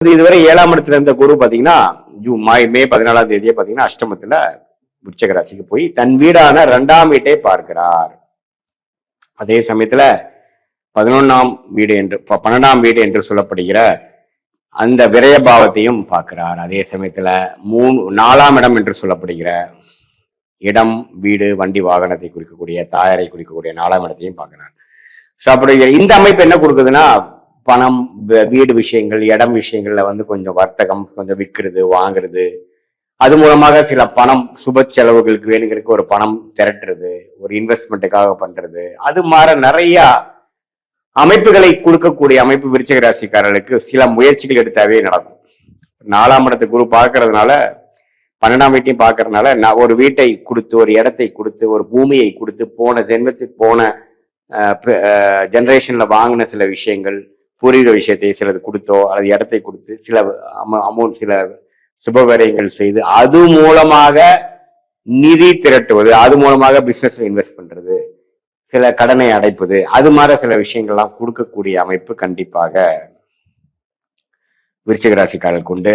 இதுவரை 7ஆம் இடத்துல இருந்த குரு பாத்தீங்கன்னா மே 14ஆம் தேதியே பாத்தீங்கன்னா அஷ்டமத்துல விருச்சிக ராசிக்கு போய் தன் வீடான 2ஆம் வீட்டை பார்க்கிறார். அதே சமயத்துல 11ஆம் வீடு என்று 12ஆம் வீடு என்று சொல்லப்படுகிற அந்த விரயபாவத்தையும் பார்க்கிறார். அதே சமயத்துல 4ஆம் இடம் என்று சொல்லப்படுகிற இடம், வீடு, வண்டி, வாகனத்தை குறிக்கக்கூடிய, தாயாரை குறிக்கக்கூடிய 4ஆம் இடத்தையும் பார்க்கிறார். ஸோ அப்படி இந்த அமைப்பு என்ன கொடுக்குதுன்னா, பணம், வீடு விஷயங்கள், இடம் விஷயங்கள்ல கொஞ்சம் வர்த்தகம், கொஞ்சம் விற்கிறது, வாங்குறது, அது மூலமாக சில பணம் சுப செலவுகளுக்கு வேணுங்கிறதுக்கு ஒரு பணம் திரட்டுறது, ஒரு இன்வெஸ்ட்மெண்ட்டுக்காக பண்றது, அது மாதிரி நிறைய அமைப்புகளை கொடுக்கக்கூடிய அமைப்பு விருச்சிக ராசிக்காரர்களுக்கு சில முயற்சிகள் எடுத்தாவே நடக்கும். 4ஆம் இடத்து குரு பார்க்கறதுனால 12ஆம் வீட்டையும் பார்க்கறதுனால நான் ஒரு வீட்டை கொடுத்து, ஒரு இடத்தை கொடுத்து, ஒரு பூமியை கொடுத்து, போன ஜென்மத்துக்கு போன ஜெனரேஷன்ல வாங்கின சில விஷயங்கள், பூர்வீக விஷயத்தை சிலது கொடுத்தோ அல்லது இடத்தை கொடுத்து சில அமௌண்ட், சில சுபகாரியங்கள் செய்து அது மூலமாக நிதி திரட்டுவது, அது மூலமாக பிசினஸ்ல இன்வெஸ்ட் பண்றது, சில கடனை அடைப்பது, அது மாதிரி சில விஷயங்கள்லாம் கொடுக்கக்கூடிய அமைப்பு கண்டிப்பாக விருச்சிக ராசிக்காரர்களுக்கு உண்டு.